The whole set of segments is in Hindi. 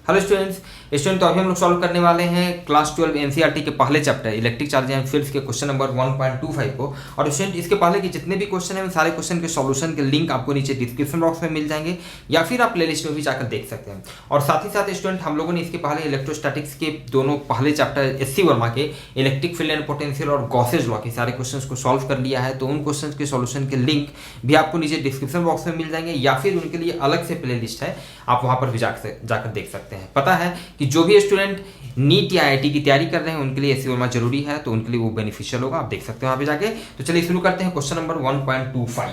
हेलो स्टूडेंट, तो अभी हम लोग सॉल्व करने वाले हैं क्लास 12 एनसीईआरटी के पहले chapter electric charge and fields के क्वेश्चन नंबर 1.25 को। और स्टूडेंट इसके पहले के जितने भी क्वेश्चन हैं उन सारे क्वेश्चन के सॉल्यूशन के लिंक आपको नीचे डिस्क्रिप्शन बॉक्स में मिल जाएंगे या फिर आप प्लेलिस्ट में भी जाकर देख सकते हैं। और साथ ही साथ स्टूडेंट हम लोगों ने इसके पहले इलेक्ट्रोस्टैटिक्स के दोनों पहले चैप्टर एससी वर्मा के इलेक्ट्रिक फील्ड एंड पोटेंशियल और गॉसेज लॉ के सारे क्वेश्चन को सॉल्व कर लिया है। तो उन क्वेश्चन के सॉल्यूशन के लिंक भी आपको नीचे डिस्क्रिप्शन बॉक्स में मिल जाएंगे या फिर उनके लिए अलग से प्ले लिस्ट है, आप वहां पर भी जाकर देख सकते हैं। पता है कि जो भी स्टूडेंट नीट या आईआईटी की तैयारी कर रहे हैं उनके लिए एससी वर्मा जरूरी है, तो उनके लिए वो बेनिफिशियल होगा, आप देख सकते हैं वहां पे जाके। तो चलिए शुरू करते हैं क्वेश्चन नंबर 1.25।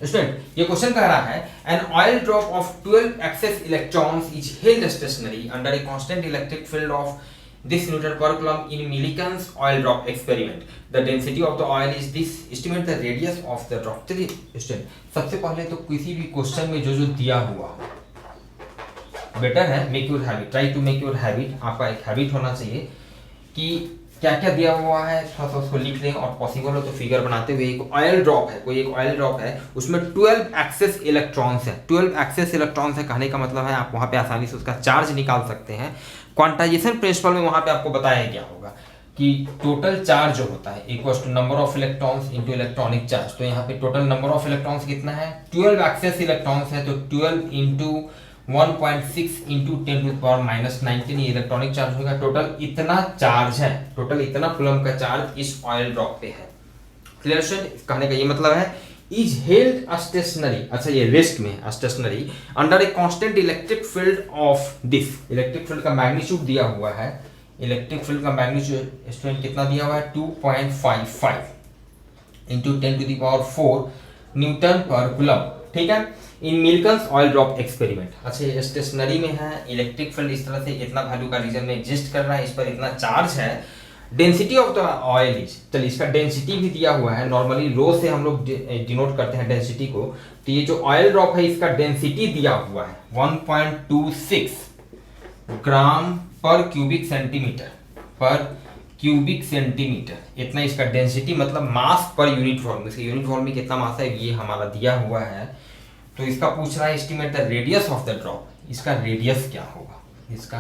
स्टूडेंट ये क्वेश्चन कह रहा है an oil drop of 12 excess electrons is held stationary under a constant electric field of this Newton per coulomb in millikan's oil drop experiment. The density of the oil is this. Estimate the radius of the drop. चलिए स्टूडेंट सबसे पहले तो किसी भी क्वेश्चन में जो दिया हुआ बेटर है make your habit, try to make your habit. आपका एक हैबिट होना चाहिए कि क्या क्या दिया हुआ है थोड़ा सा उसको लिख लें और पॉसिबल हो तो फिगर बनाते हुए। एक ऑयल ड्रॉप है, कोई एक ऑयल ड्रॉप है, उसमें 12 एक्सेस इलेक्ट्रॉन्स है। 12 एक्सेस इलेक्ट्रॉन्स है कहने का मतलब है आप वहां पे आसानी से उसका चार्ज निकाल सकते हैं। क्वांटाइजेशन प्रिंसिपल में वहां पे आपको बताया गया होगा कि टोटल चार्ज जो होता है equals to number of electrons into electronic charge. तो यहाँ पे टोटल नंबर ऑफ इलेक्ट्रॉन्स कितना है, 12 एक्सेस इलेक्ट्रॉन्स है, तो 12 इंटू 1.6 इंटू 10⁻19 ये इलेक्ट्रॉनिक चार्ज होगा। टोटल इतना चार्ज है, टोटल इतना कूलम का चार्ज इस ऑयल ड्रॉप पे है। क्लियर स्टूडेंट, कहने का ये मतलब है इज हेल्ड स्टेशनरी, अच्छा ये रेस्ट में stationary under a constant electric field of this. Electric field का मैग्नीट्यूड दिया हुआ है, इलेक्ट्रिक फील्ड का मैग्नीट्यूड स्टूडेंट कितना दिया हुआ है 2.55 इंटू 10⁴ न्यूटन पर कूलम। ठीक है, इन मिल्कन्स ऑयल ड्रॉप एक्सपेरिमेंट। अच्छा ये स्टेशनरी में है, इलेक्ट्रिक फील्ड इस तरह से इतना वैल्यू का रीजन में एग्जिस्ट कर रहा है, इस पर इतना चार्ज है। Density of the oil is, चलिए इसका डेंसिटी भी दिया हुआ है। नॉर्मली रो से हम लोग डिनोट करते हैं डेंसिटी को, तो ये जो ऑयल ड्रॉप है इसका डेंसिटी दिया हुआ है 1.26 ग्राम पर क्यूबिक सेंटीमीटर इतना इसका डेंसिटी, मतलब मास पर यूनिट वॉल्यूम। इसके यूनिट वॉल्यूम में कितना मास है ये हमारा दिया हुआ है। तो इसका पूछ रहा है estimate the radius of the drop, इसका रेडियस क्या होगा, इसका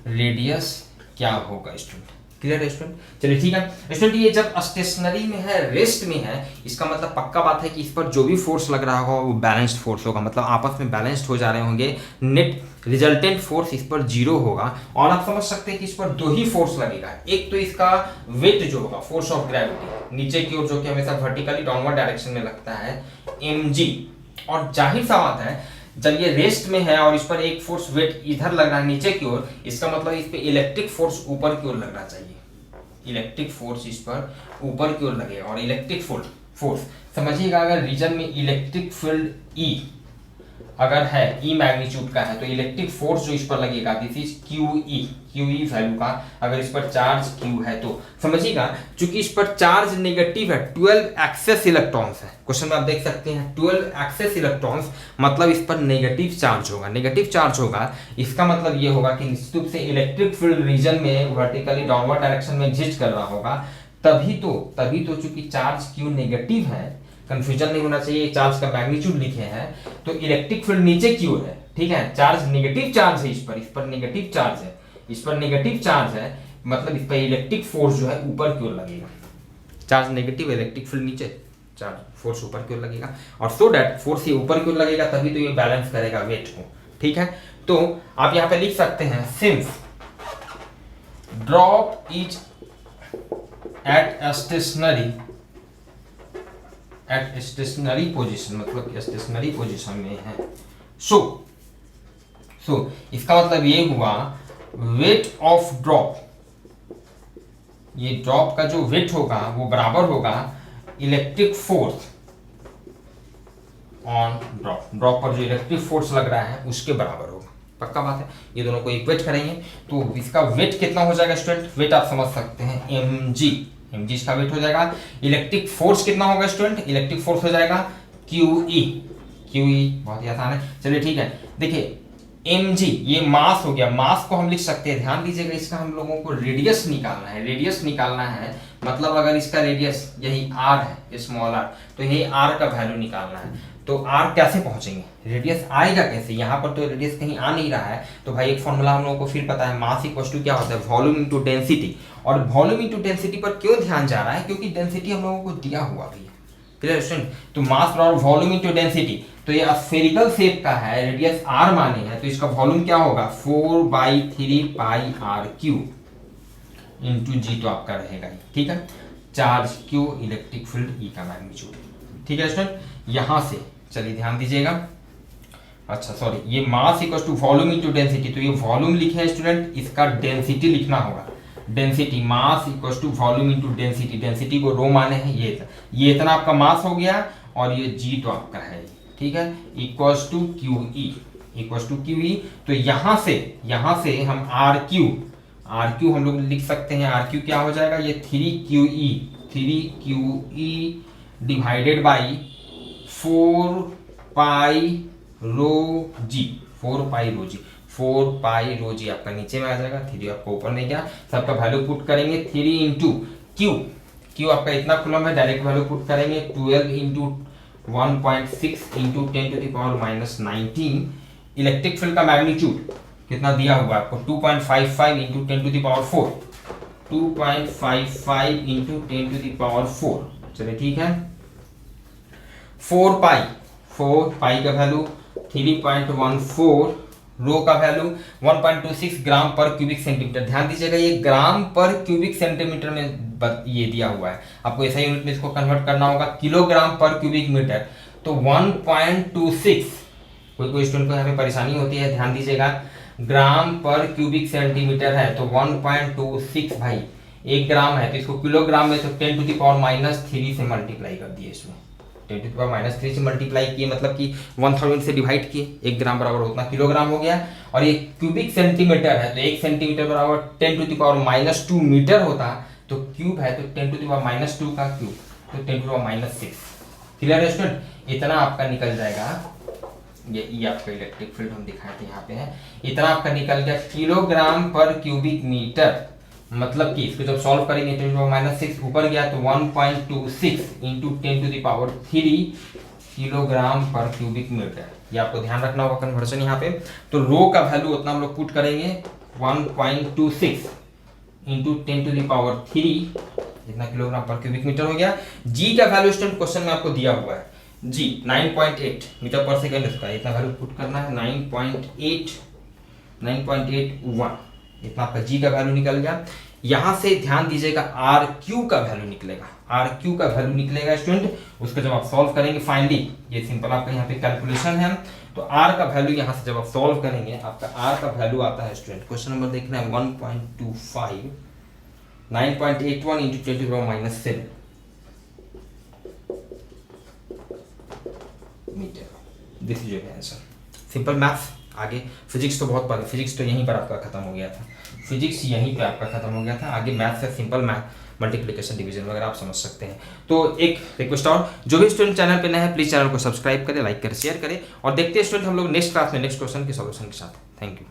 रेडियस क्या होगा स्टूडेंट। क्लियर है स्टूडेंट, चलिए ठीक है स्टूडेंट। ये जब स्टेशनरी में है, रेस्ट में है, इसका मतलब पक्का बात है कि इस पर जो भी फोर्स लग रहा होगा वो बैलेंस्ड फोर्स होगा, मतलब आपस में बैलेंस्ड हो जा रहे होंगे। नेट रिजल्टेंट फोर्स इस पर 0 होगा। और आप समझ सकते हैं कि इस पर दो ही फोर्स लगेगा, एक तो इसका वेट जो होगा फोर्स ऑफ ग्रेविटी नीचे की ओर जो कि हमेशा वर्टिकली डाउनवर्ड डायरेक्शन में लगता है mg। और जाहिर सा बात है जब ये रेस्ट में है और इस पर एक फोर्स वेट इधर लग रहा है नीचे की ओर, इसका मतलब इस पे इलेक्ट्रिक फोर्स ऊपर की ओर लगना चाहिए। इलेक्ट्रिक फोर्स इस पर ऊपर की ओर लगेगा। और इलेक्ट्रिक फोर्स समझिएगा, अगर रीजन में इलेक्ट्रिक फील्ड E अगर है E मैग्नीट्यूड का है तो इलेक्ट्रिक फोर्स जो इस पर लगेगा दिस इज QE वैल्यू का। अगर इस पर चार्ज Q है तो समझिएगा चूंकि इस पर चार्ज नेगेटिव है, 12 एक्सेस इलेक्ट्रॉन्स है। क्वेश्चन में आप देख सकते हैं 12 एक्सेस इलेक्ट्रॉन्स, मतलब इस पर नेगेटिव चार्ज होगा। नेगेटिव चार्ज होगा इसका मतलब ये होगा कि निश्चित रूप से इलेक्ट्रिक फील्ड रीजन में वर्टिकली डाउनवर्ड डायरेक्शन में एग्जिस्ट कर रहा होगा। तभी तो चूंकि चार्ज Q नेगेटिव है, कंफ्यूजन नहीं होना चाहिए, चार्ज का मैग्नीट्यूड लिखे हैं तो इलेक्ट्रिक फील्ड नीचे की ओर है। ठीक है, चार्ज नेगेटिव चार्ज है, इस पर नेगेटिव चार्ज है, इस पर नेगेटिव चार्ज है, मतलब इस पर इलेक्ट्रिक फोर्स जो है ऊपर की ओर लगेगा। चार्ज नेगेटिव, इलेक्ट्रिक फील्ड नीचे, चार्ज फोर्स ऊपर की ओर लगेगा। और सो दैट फोर्स ये ऊपर की ओर लगेगा तभी तो ये बैलेंस करेगा वेट को। ठीक है, तो आप यहाँ पे लिख सकते हैं since drop is at stationary position, मतलब स्टेशनरी पोजीशन में है। सो इसका मतलब ये हुआ वेट ऑफ ड्रॉप, ये ड्रॉप का जो वेट होगा वो बराबर होगा इलेक्ट्रिक फोर्स ऑन ड्रॉप पर जो इलेक्ट्रिक फोर्स लग रहा है उसके बराबर होगा। पक्का बात है, ये दोनों को इक्वेट करेंगे तो इसका वेट कितना हो जाएगा स्टूडेंट, वेट आप समझ सकते हैं mg इसका वेट हो जाएगा। इलेक्ट्रिक फोर्स कितना होगा स्टूडेंट, इलेक्ट्रिक फोर्स हो जाएगा QE, बहुत ही आसान है। चलिए ठीक है, देखिए mg ये मास हो गया, मास को हम लिख सकते हैं, ध्यान दीजिएगा इसका हम लोगों को रेडियस निकालना है, मतलब अगर इसका रेडियस यही r है स्मॉल r तो यही r का वैल्यू निकालना है। तो आर कैसे पहुंचेंगे, रेडियस आएगा कैसे, यहाँ पर तो रेडियस कहीं आ नहीं रहा है। तो भाई एक फॉर्मूला हम लोगों को फिर पता है, मास इक्वल टू क्या होता है, वॉल्यूम इनटू डेंसिटी। और वॉल्यूम इनटू डेंसिटी पर क्यों ध्यान जा रहा है, क्योंकि डेंसिटी हम लोगों को दिया हुआ भी है। क्लियर स्टूडेंट, तो मास और वॉल्यूम इनटू डेंसिटी, तो ये स्फेरिकल शेप का है, रेडियस आर माने है, तो इसका वॉल्यूम क्या होगा 4/3 पाई आर क्यू इंटू जी, तो आपका रहेगा, ठीक है। Charge Q, electric field E का मैग्नीट्यूड, ठीक है स्टूडेंट। यहां से चलिए ध्यान दीजिएगा, अच्छा सॉरी, ये mass equal to volume into density, तो ये वॉल्यूम लिखे हैं स्टूडेंट, इसका डेंसिटी लिखना होगा, density mass equal to volume into density, density को रो माने हैं, ये इतना आपका मास हो गया, और ये जी तो आपका है, ठीक है, equals to Q E, equals to Q E. तो यहां से हम आर क्यू हम लोग लिख सकते हैं, आर क्यू क्या हो जाएगा, ये 3 QE डिवाइडेड बाई 4 पाई रो जी, 4 पाई रो जी आपका नीचे में आ जाएगा, 3 आपका ऊपर में गया, सबका वैल्यू पुट करेंगे, 3 इंटू क्यू आपका इतना कूलम है, डायरेक्ट वैल्यू पुट करेंगे, 12 इंटू 1.6 इंटू 10⁻⁻19। इलेक्ट्रिक फील्ड का मैग्नीट्यूड कितना दिया हुआ है आपको, 2.55 इंटू 10⁻⁴, 2.55 इंटू 10⁻⁴, चलिए ठीक है। 4 पाई का वैल्यू 3.14, रो का वैल्यू 1.26 ग्राम पर क्यूबिक सेंटीमीटर। ध्यान दीजिएगा, ये ग्राम पर क्यूबिक सेंटीमीटर में ये दिया हुआ है, आपको ऐसा यूनिट में इसको कन्वर्ट करना होगा, किलोग्राम पर क्यूबिक मीटर, तो 1.26, कोई स्टूडेंट को यहाँ पे परेशानी होती है, ध्यान दीजिएगा, ग्राम पर क्यूबिक सेंटीमीटर है, तो 1.26 भाई 1 ग्राम है, तो इसको किलोग्राम में तो 10⁻³ से मल्टीप्लाई कर दिए, इसमें 10⁻³ से मल्टीप्लाई किए, मतलब कि 1000 से डिवाइड किए, 1 ग्राम बराबर उतना किलोग्राम हो गया। और ये क्यूबिक सेंटीमीटर है, तो 1 सेंटीमीटर बराबर 10⁻² मीटर होता, तो क्यूब है तो 10⁻² का क्यूब, तो 10⁻6। क्लियर है स्टूडेंट, इतना आपका निकल जाएगा, ये आपका इलेक्ट्रिक फील्ड हम दिखाए थे यहाँ पे है, इतना आपका निकल गया किलोग्राम पर क्यूबिक मीटर, मतलब कि इसको जब सॉल्व करेंगे 10⁻6 ऊपर गया, तो 1.26 इंटू 10⁻³ किलोग्राम पर क्यूबिक मीटर। ये आपको ध्यान रखना होगा कन्वर्जन यहाँ पे। तो रो का वैल्यू उतना हम लोग पुट करेंगे, 1.26 इंटू 10⁻³ इतना किलोग्राम पर क्यूबिक मीटर हो गया। जी का वैल्यू स्टूडेंट क्वेश्चन में आपको दिया हुआ है, जी 9.8 मीटर पर सेकेंड, उसका इतना वैल्यू पुट करना है, 9.81 इतना आपका जी का वैल्यू निकल गया। यहां से ध्यान दीजिएगा आर क्यू का वैल्यू निकलेगा, स्टूडेंट, उसको जब आप सॉल्व करेंगे फाइनली, ये सिंपल आपका यहाँ पे कैलकुलेशन है, तो आर का वैल्यू यहां से जब आप सॉल्व करेंगे, आपका आर का वैल्यू आता है स्टूडेंट, क्वेश्चन नंबर देखना है 1.25 9.81 into 10⁻⁷ metre. This is your answer, simple maths. आगे फिजिक्स तो बहुत पहले, फिजिक्स तो यहीं पर आपका खत्म हो गया था, आगे मैथ से सिंपल मैथ, मल्टीप्लिकेशन, डिवीजन वगैरह आप समझ सकते हैं। तो एक रिक्वेस्ट और, जो भी स्टूडेंट चैनल पे नए हैं प्लीज चैनल को सब्सक्राइब करें, लाइक करें, शेयर करें, और देखते हैं स्टूडेंट हम लोग नेक्स्ट क्लास में नेक्स्ट क्वेश्चन के सॉल्यूशन के साथ। Thank you.